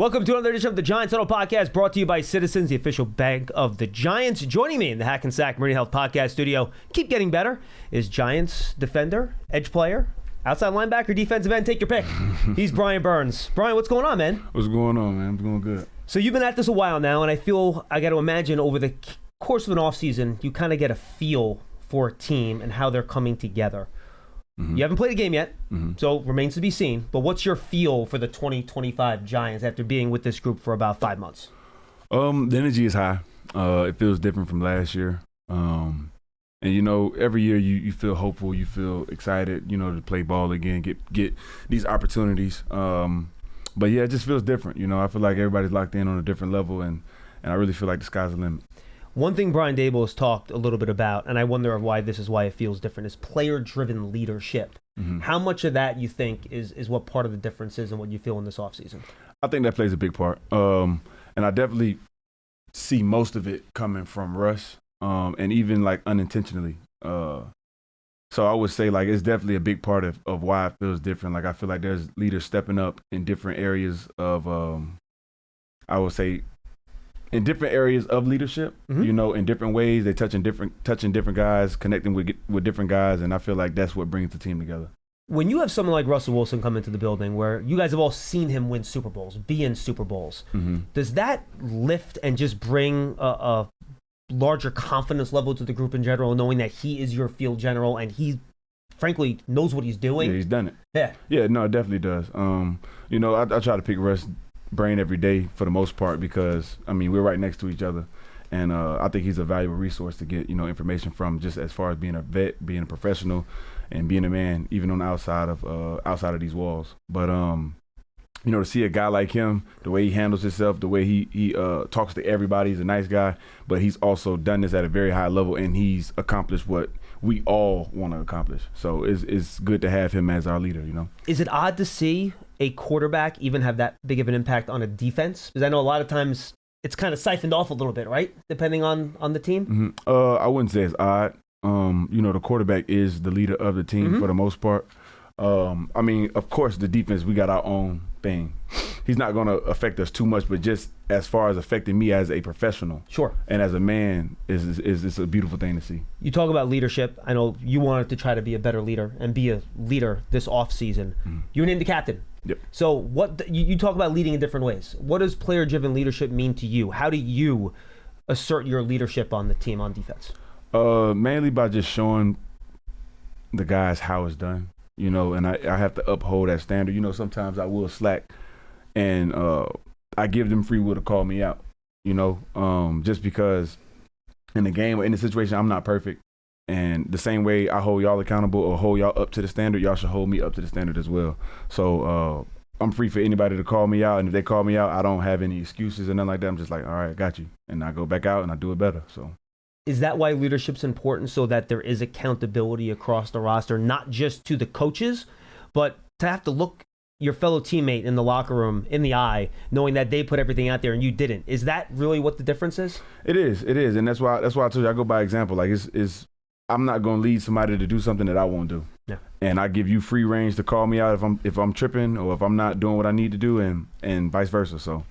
Welcome to another edition of the Giants Huddle podcast, brought to you by Citizens, the official bank of the Giants. Joining me in the Hack and Sack Meridian Health podcast studio, keep getting better, is Giants defender, edge player, outside linebacker, defensive end. Take your pick. He's Brian Burns. Brian, what's going on, man? What's going on, man? I'm doing good. So you've been at this a while now, and I got to imagine over the course of an offseason, you kind of get a feel for a team and how they're coming together. Mm-hmm. You haven't played a game yet, so remains to be seen. But what's your feel for the 2025 Giants after being with this group for about 5 months? The energy is high. It feels different from last year. And, every year you feel hopeful, you feel excited, to play ball again, get these opportunities. But, yeah, it just feels different. I feel like everybody's locked in on a different level, and I really feel like the sky's the limit. One thing Brian Daboll has talked a little bit about, and I wonder why it feels different, is player-driven leadership. Mm-hmm. How much of that you think is what part of the difference is and what you feel in this offseason? I think that plays a big part. And I definitely see most of it coming from Russ, and even like unintentionally. So I would say like it's definitely a big part of why it feels different. Like I feel like there's leaders stepping up in different areas of, I would say, in different areas of leadership, in different ways. They're touching different guys, connecting with different guys, and I feel like that's what brings the team together. When you have someone like Russell Wilson come into the building, where you guys have all seen him win Super Bowls, be in Super Bowls, does that lift and just bring a larger confidence level to the group in general, knowing that he is your field general and he, frankly, knows what he's doing? Yeah, he's done it. Yeah. Yeah, no, it definitely does. I try to pick Russ brain every day for the most part because, we're right next to each other. And I think he's a valuable resource to get, information from, just as far as being a vet, being a professional, and being a man, even on the outside of these walls. But, to see a guy like him, the way he handles himself, the way he talks to everybody, he's a nice guy, but he's also done this at a very high level, and he's accomplished what we all want to accomplish. So it's good to have him as our leader, Is it odd to see a quarterback even have that big of an impact on a defense? Because I know a lot of times it's kind of siphoned off a little bit, right? Depending on the team. I wouldn't say it's odd. The quarterback is the leader of the team for the most part. Of course, the defense, we got our own thing. He's not going to affect us too much, but just as far as affecting me as a professional, sure, and as a man, is a beautiful thing to see. You talk about leadership. I know you wanted to try to be a better leader and be a leader this offseason. You were named the captain. Yep. So what you talk about leading in different ways. What does player-driven leadership mean to you? How do you assert your leadership on the team on defense? Mainly by just showing the guys how it's done. And I have to uphold that standard. Sometimes I will slack, and I give them free will to call me out. Just because in the game or in the situation, I'm not perfect. And the same way I hold y'all accountable or hold y'all up to the standard, y'all should hold me up to the standard as well. So I'm free for anybody to call me out. And if they call me out, I don't have any excuses or nothing like that. I'm just like, all right, I got you. And I go back out and I do it better. So. Is that why leadership's important, so that there is accountability across the roster, not just to the coaches, but to have to look your fellow teammate in the locker room in the eye, knowing that they put everything out there and you didn't? Is that really what the difference is? It is, and that's why I told you I go by example. Like I'm not going to lead somebody to do something that I won't do. Yeah. And I give you free range to call me out if I'm tripping or if I'm not doing what I need to do, and vice versa. So.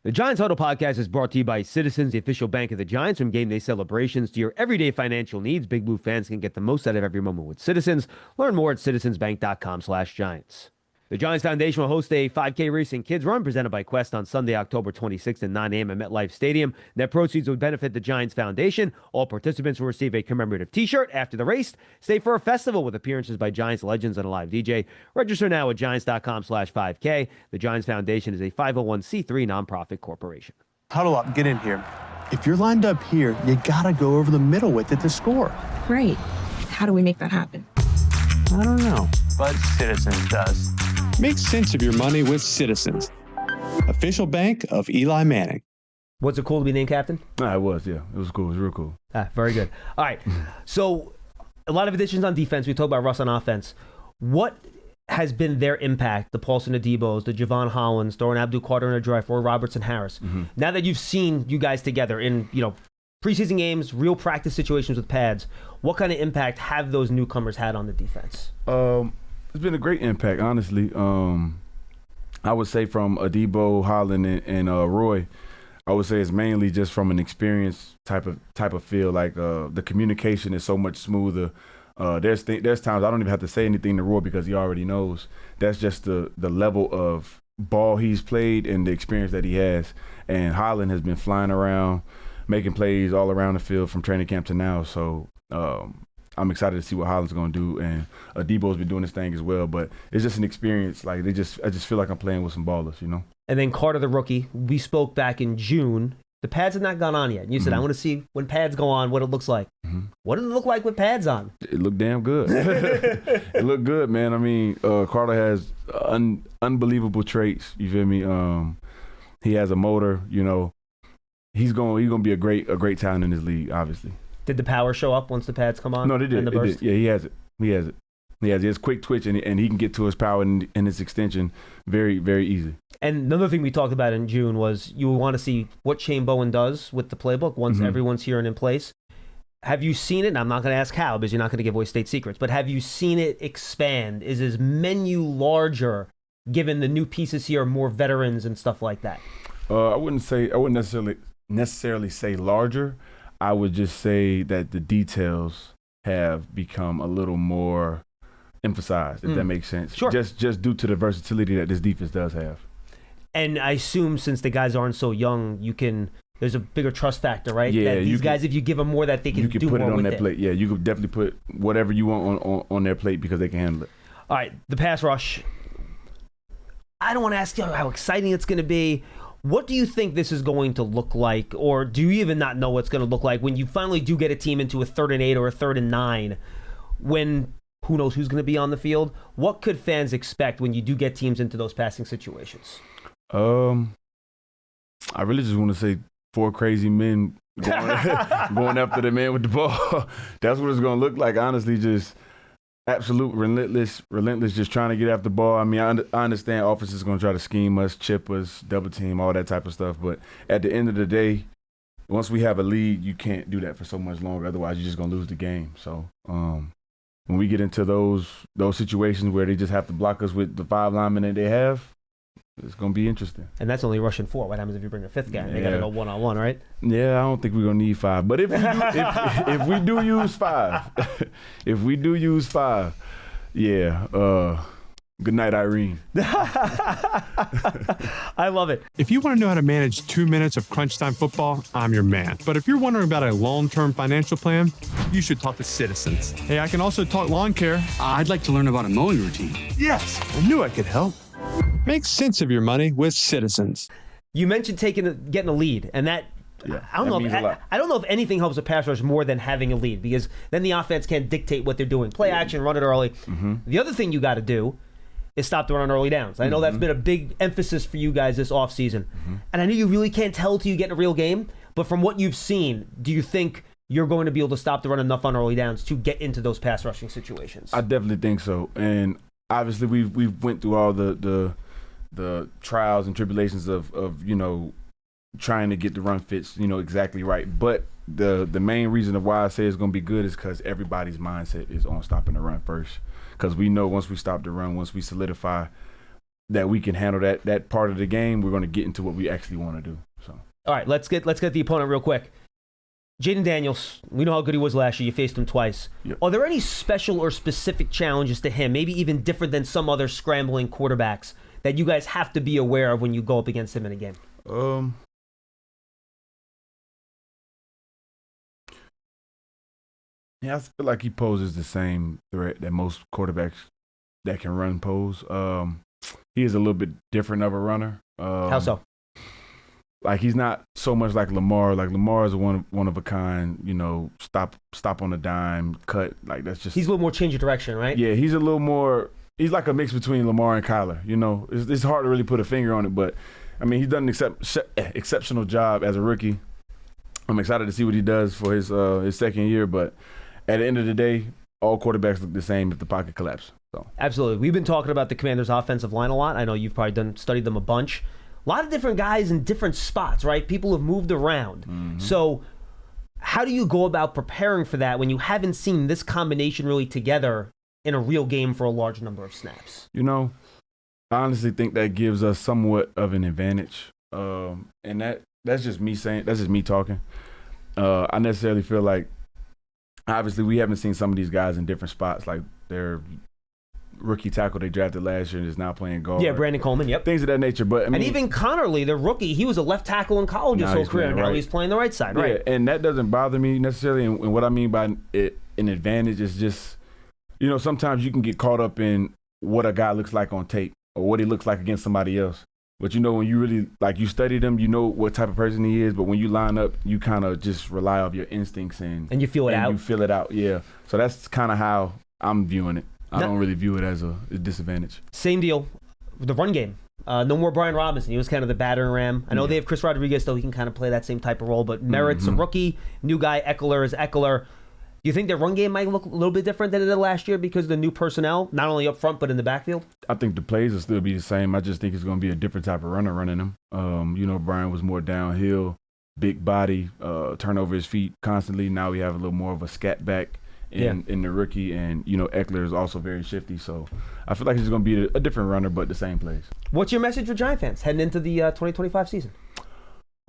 The Giants Huddle podcast is brought to you by Citizens, the official bank of the Giants. From game day celebrations to your everyday financial needs, Big Blue fans can get the most out of every moment with Citizens. Learn more at citizensbank.com/Giants. The Giants Foundation will host a 5K Racing Kids Run presented by Quest on Sunday, October 26th at 9 a.m. at MetLife Stadium. Net proceeds would benefit the Giants Foundation. All participants will receive a commemorative t-shirt after the race. Stay for a festival with appearances by Giants legends and a live DJ. Register now at giants.com/5K. The Giants Foundation is a 501c3 nonprofit corporation. Huddle up, get in here. If you're lined up here, you gotta go over the middle with it to score. Great. How do we make that happen? I don't know, but Citizens does. Make sense of your money with Citizens, official bank of Eli Manning. Was it cool to be named captain? It was, yeah. It was cool. It was real cool. Very good. All right. So a lot of additions on defense. We talked about Russ on offense. What has been their impact, the Paulson Adibos, the Javon Hollands, throwing Abdul Carter in a drive, or Robertson Harris? Now that you've seen you guys together in, preseason games, real practice situations with pads, what kind of impact have those newcomers had on the defense? It's been a great impact, honestly. I would say from Adebo, Holland, and Roy, I would say it's mainly just from an experience type of feel. Like the communication is so much smoother. There's times I don't even have to say anything to Roy because he already knows. That's just the level of ball he's played and the experience that he has. And Holland has been flying around, making plays all around the field from training camp to now. So I'm excited to see what Holland's going to do. And Adebo's been doing his thing as well. But it's just an experience. Like I just feel like I'm playing with some ballers, you know. And then Carter, the rookie, we spoke back in June. The pads have not gone on yet. And you said, I want to see when pads go on what it looks like. What did it look like with pads on? It looked damn good. It looked good, man. I mean, Carter has unbelievable traits. You feel me? He has a motor. You know, he's gonna be a great talent in this league. Obviously. Did the power show up once the pads come on? No, they did. And the burst? Yeah, he has it. He has quick twitch, and he can get to his power and his extension very, very easy. And another thing we talked about in June was you want to see what Shane Bowen does with the playbook once everyone's here and in place. Have you seen it? And I'm not going to ask how because you're not going to give away state secrets, but have you seen it expand? Is his menu larger given the new pieces here, more veterans and stuff like that? I wouldn't necessarily say larger. I would just say that the details have become a little more emphasized, if that makes sense. Sure. Just due to the versatility that this defense does have. And I assume since the guys aren't so young, there's a bigger trust factor, right? Yeah, that these guys, if you give them more, that they can do more with it. You can put it on their plate. Yeah, you could definitely put whatever you want on their plate because they can handle it. All right, the pass rush. I don't want to ask you how exciting it's going to be. What do you think this is going to look like, or do you even not know what's going to look like when you finally do get a team into a 3rd and 8 or a 3rd and 9 when who knows who's going to be on the field? What could fans expect when you do get teams into those passing situations? I really just want to say 4 crazy men going after the man with the ball. That's what it's going to look like, honestly, just absolute relentless, just trying to get after the ball. I mean, I understand offense is going to try to scheme us, chip us, double team, all that type of stuff. But at the end of the day, once we have a lead, you can't do that for so much longer. Otherwise, you're just going to lose the game. So when we get into those situations where they just have to block us with the 5 linemen that they have, it's going to be interesting. And that's only rushing 4. What happens if you bring a 5th guy? They got to go one-on-one, right? Yeah, I don't think we're going to need 5. But if we do use 5, yeah, good night, Irene. I love it. If you want to know how to manage 2 minutes of crunch time football, I'm your man. But if you're wondering about a long-term financial plan, you should talk to Citizens. Hey, I can also talk lawn care. I'd like to learn about a mowing routine. Yes, I knew I could help. Make sense of your money with Citizens. You mentioned getting a lead, and that I don't know if anything helps a pass rush more than having a lead because then the offense can't dictate what they're doing. Play action, run it early. The other thing you got to do is stop the run on early downs. I know that's been a big emphasis for you guys this offseason. And I know you really can't tell till you get in a real game, but from what you've seen, do you think you're going to be able to stop the run enough on early downs to get into those pass rushing situations? I definitely think so. And obviously we've went through all the trials and tribulations of you know, trying to get the run fits, you know, exactly right. But the main reason of why I say it's going to be good is because everybody's mindset is on stopping the run first. Because we know once we stop the run, once we solidify that we can handle that part of the game, we're going to get into what we actually want to do. So, all right, let's get the opponent real quick. Jaden Daniels, we know how good he was last year. You faced him twice. Yep. Are there any special or specific challenges to him, maybe even different than some other scrambling quarterbacks, that you guys have to be aware of when you go up against him in a game? Yeah, I feel like he poses the same threat that most quarterbacks that can run pose. He is a little bit different of a runner. How so? Like he's not so much like Lamar. Like Lamar is one of a kind. You know, stop on a dime, cut. Like that's just. He's a little more change of direction, right? Yeah, he's a little more. He's like a mix between Lamar and Kyler. You know, it's hard to really put a finger on it, but I mean, he's done an exceptional job as a rookie. I'm excited to see what he does for his second year, but at the end of the day, all quarterbacks look the same if the pocket collapses. So. Absolutely. We've been talking about the Commanders' offensive line a lot. I know you've probably studied them a bunch. A lot of different guys in different spots, right? People have moved around. Mm-hmm. So how do you go about preparing for that when you haven't seen this combination really together in a real game for a large number of snaps? You know, I honestly think that gives us somewhat of an advantage. And that's just me saying, that's just me talking. I necessarily feel like, obviously, we haven't seen some of these guys in different spots. Like their rookie tackle they drafted last year and is now playing guard. Yeah, Brandon Coleman, yep. Things of that nature. But I mean, and even Connerly, the rookie, he was a left tackle in college his whole career. Now he's playing the right side, right? Yeah, and that doesn't bother me necessarily. And what I mean by it, an advantage is just, sometimes you can get caught up in what a guy looks like on tape or what he looks like against somebody else. But when you really, you study them, you know what type of person he is. But when you line up, you kind of just rely on your instincts and you feel it out. You feel it out, yeah. So that's kind of how I'm viewing it. I don't really view it as a disadvantage. Same deal with the run game. No more Brian Robinson. He was kind of the battering ram. I know they have Chris Rodriguez, though he can kind of play that same type of role. But Merritt's a rookie. New guy, Eckler is Eckler. Do you think their run game might look a little bit different than it did last year because of the new personnel, not only up front but in the backfield? I think the plays will still be the same. I just think it's going to be a different type of runner running them. Brian was more downhill, big body, turn over his feet constantly. Now we have a little more of a scat back in the rookie, and Eckler is also very shifty. So I feel like he's going to be a different runner, but the same plays. What's your message for Giant fans heading into the 2025 season?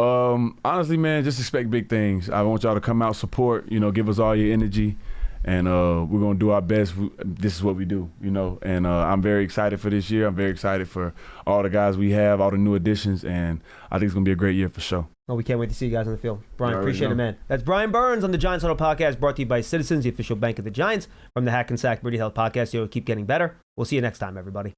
Honestly, man, just expect big things. I want y'all to come out, support, give us all your energy, and we're going to do our best. This is what we do, and I'm very excited for this year. I'm very excited for all the guys we have, all the new additions, and I think it's going to be a great year for sure. Oh, we can't wait to see you guys on the field. Brian, appreciate it, man. That's Brian Burns on the Giants Huddle podcast, brought to you by Citizens, the official bank of the Giants. From the Hack and Sack Brady Health podcast, keep getting better. We'll see you next time, everybody.